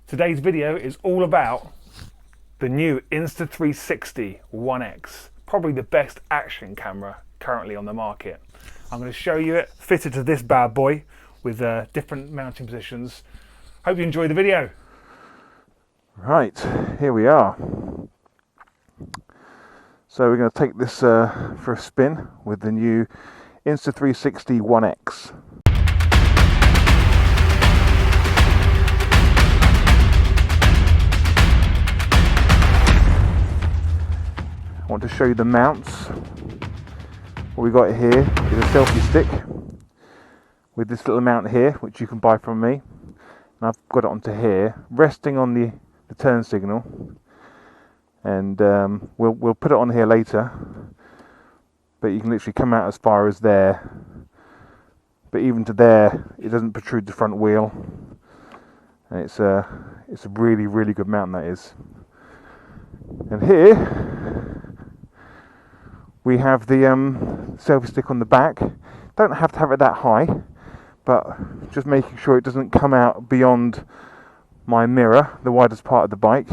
Today's video is all about the new Insta360 One X, probably the best action camera currently on the market. I'm going to show you it fitted to this bad boy with different mounting positions. Hope you enjoy the video. Right, here we are. So we're going to take this for a spin with the new Insta360 One X. I want to show you the mounts. What we got here is a selfie stick with this little mount here, which you can buy from me. And I've got it onto here, resting on the turn signal. And we'll put it on here later. But you can literally come out as far as there. But even to there, it doesn't protrude the front wheel. And it's a really, really good mount, that is. And here we have the selfie stick on the back. Don't have to have it that high, but just making sure it doesn't come out beyond my mirror, the widest part of the bike.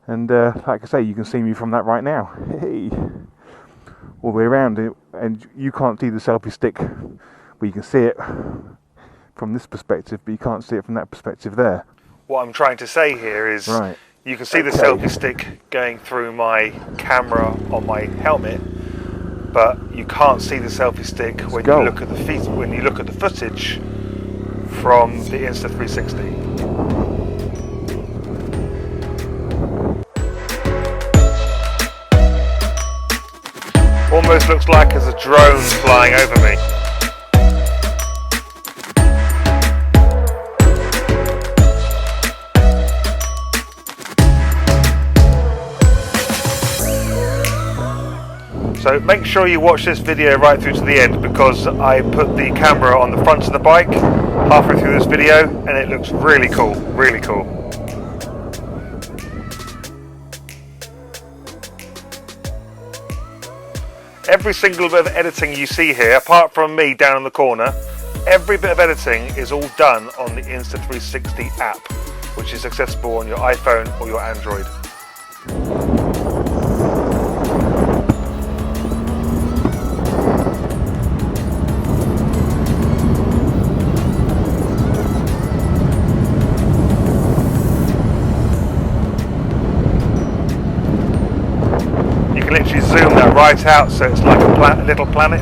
And like I say, you can see me from that right now. Hey, all the way around, and you can't see the selfie stick, but you can see it from this perspective, but you can't see it from that perspective there. What I'm trying to say here is, right. You can see the selfie stick going through my camera on my helmet, but you can't see the selfie stick when you look at the footage from the Insta360. Almost looks like there's a drone flying over me. So make sure you watch this video right through to the end, because I put the camera on the front of the bike halfway through this video and it looks really cool, really cool. Every single bit of editing you see here, apart from me down in the corner, every bit of editing is all done on the Insta360 app, which is accessible on your iPhone or your Android. You can literally zoom that right out, so it's like a little planet.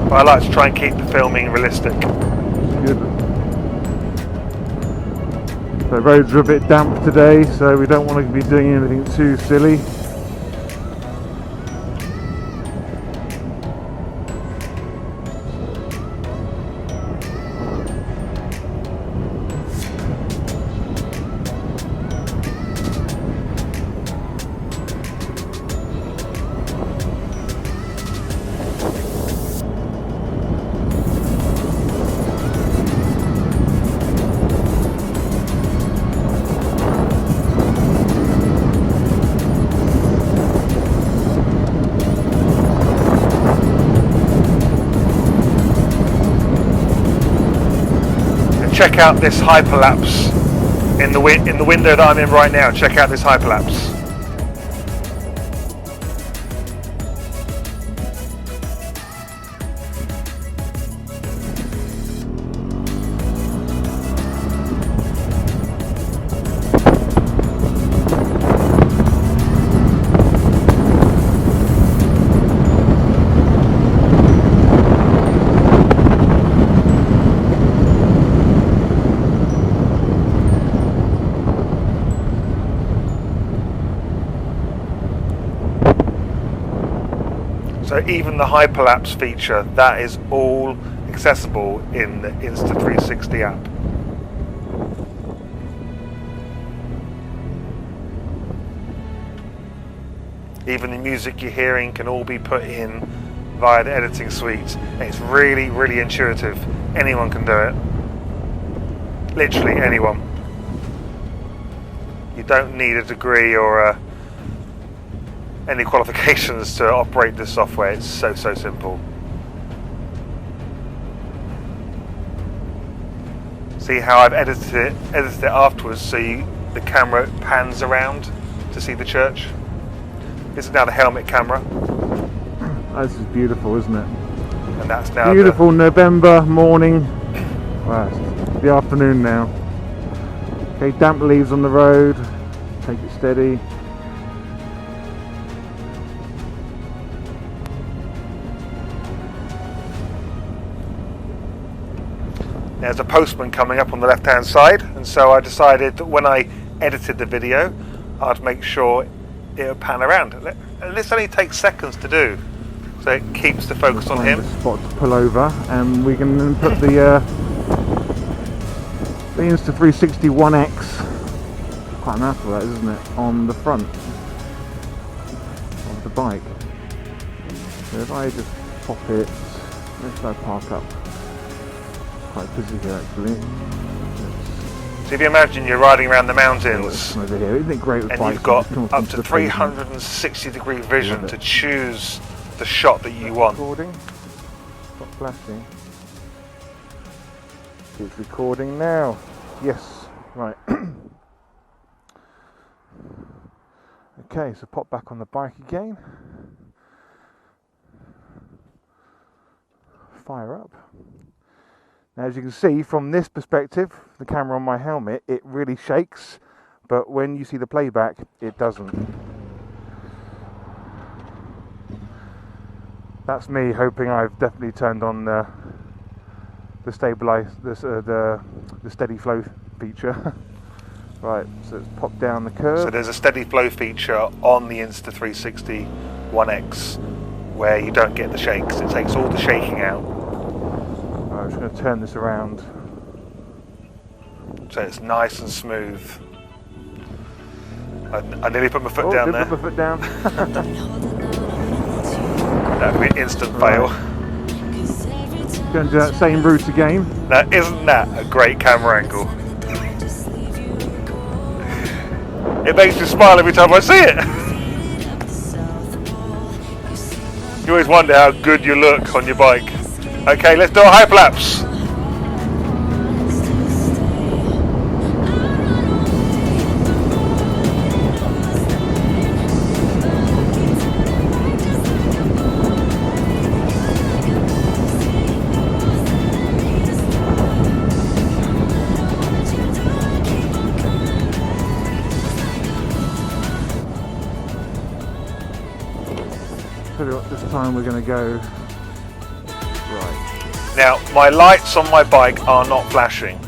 But I like to try and keep the filming realistic. Good. The roads are a bit damp today, so we don't want to be doing anything too silly. Check out this Hyperlapse in the window that I'm in right now. Check out this Hyperlapse. So even the Hyperlapse feature, that is all accessible in the Insta360 app. Even the music you're hearing can all be put in via the editing suite. And it's really, really intuitive. Anyone can do it. Literally anyone. You don't need a degree or any qualifications to operate this software. It's so simple. See how I've edited it afterwards so the camera pans around to see the church. This is now the helmet camera. This is beautiful, isn't it? And that's now beautiful November morning. Well, it's the afternoon now. Okay, damp leaves on the road. Take it steady. There's a postman coming up on the left hand side, and so I decided that when I edited the video I'd make sure it would pan around. And this only takes seconds to do, so it keeps the focus on him. A spot to pull over, and we can then put the Insta360 1X, quite a mouthful that, isn't it, on the front of the bike. So if I just pop it, where should I park up? Quite busy here actually. So if you imagine you're riding around the mountains, over here. Isn't it great with and bikes? you've got up to to 360-degree vision to choose the shot that you want. Recording. Stop flashing. It's recording now. Yes. Right. Okay, so pop back on the bike again. Fire up. Now, as you can see from this perspective, the camera on my helmet, it really shakes, but when you see the playback, it doesn't. That's me hoping I've definitely turned on the steady flow feature. Right, so let's pop down the curve. So there's a steady flow feature on the Insta360 1X where you don't get the shakes. It takes all the shaking out. I'm just going to turn this around. So it's nice and smooth. I nearly put my foot down there. Put my foot down. That would be an instant fail. Going to do that same route again. Now, isn't that a great camera angle? It makes me smile every time I see it. You always wonder how good you look on your bike. Okay, let's do a hyperlapse. This time we're going to go right. Now, my lights on my bike are not flashing.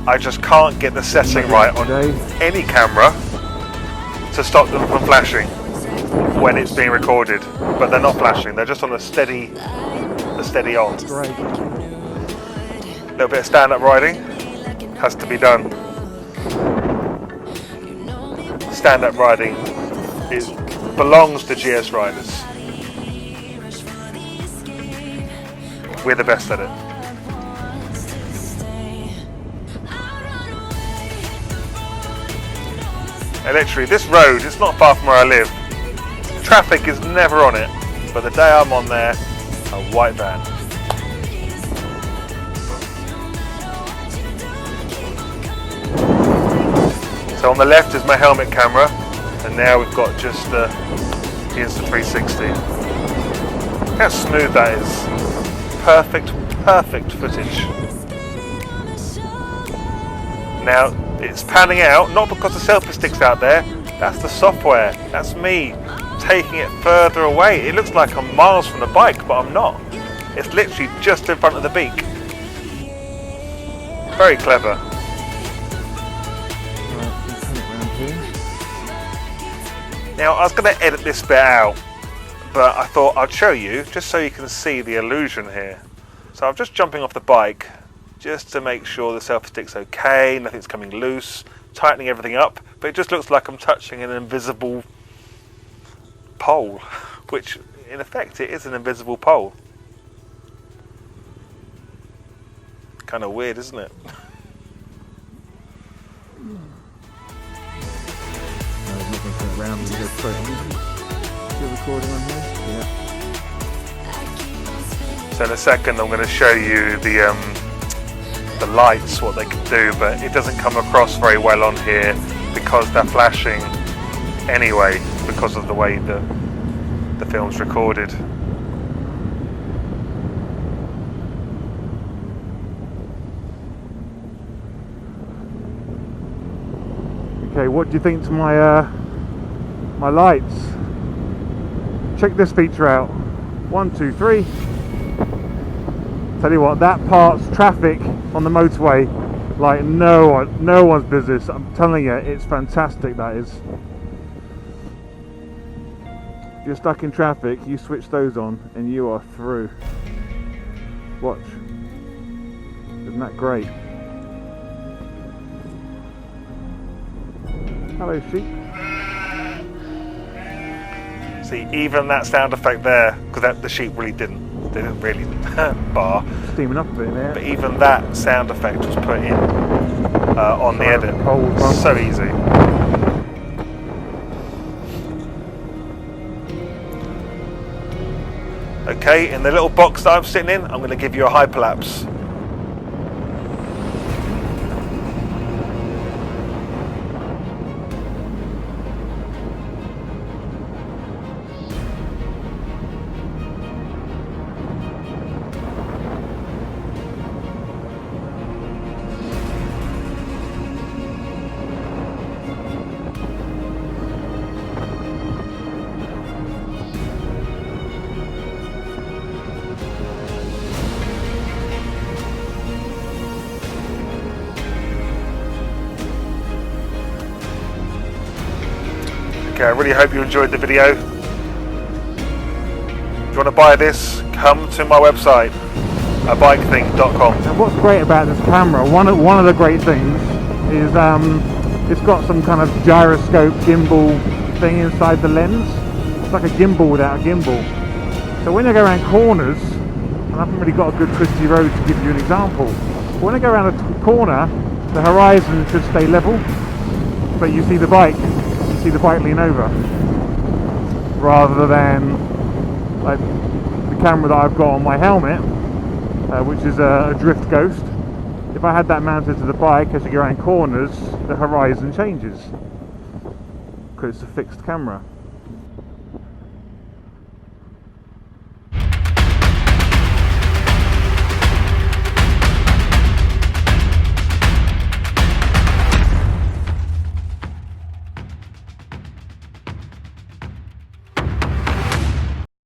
I just can't get the setting right on any camera to stop them from flashing when it's being recorded. But they're not flashing, they're just on a steady on. Great. A little bit of stand-up riding has to be done. Stand-up riding belongs to GS riders. We're the best at it. And literally, this road, it's not far from where I live. Traffic is never on it, but the day I'm on there, a white van. So on the left is my helmet camera, and now we've got just the Insta360. Look how smooth that is. Perfect footage. Now it's panning out, not because the selfie stick's out there, that's the software, that's me taking it further away. It looks like I'm miles from the bike, but I'm not. It's literally just in front of the beak. Very clever. Now I was going to edit this bit out, but I thought I'd show you, just so you can see the illusion here. So I'm just jumping off the bike, just to make sure the selfie stick's okay, nothing's coming loose, tightening everything up, but it just looks like I'm touching an invisible pole, which in effect it is an invisible pole. Kind of weird, isn't it? Recording on here? Yeah. So in a second I'm going to show you the the lights, what they can do, but it doesn't come across very well on here because they're flashing anyway, because of the way that the film's recorded. Okay, what do you think to my my lights? Check this feature out. 1, 2, 3. Tell you what, that part's traffic on the motorway like no one's business. I'm telling you, it's fantastic. That is. If you're stuck in traffic, you switch those on and you are through. Watch. Isn't that great? Hello, sheep. See, even that sound effect there, because the sheep really didn't really bar. Steaming up a bit there. But even that sound effect was put in on the edit. So easy. Okay, in the little box that I'm sitting in, I'm going to give you a hyperlapse. Okay, I really hope you enjoyed the video. If you want to buy this, come to my website, abikething.com. And what's great about this camera, one of the great things is it's got some kind of gyroscope gimbal thing inside the lens. It's like a gimbal without a gimbal. So when I go around corners, and I haven't really got a good twisty road to give you an example, but when I go around a corner, the horizon should stay level, but you see the bike lean over, rather than like the camera that I've got on my helmet, which is a drift ghost. If I had that mounted to the bike, as you go around corners, the horizon changes because it's a fixed camera.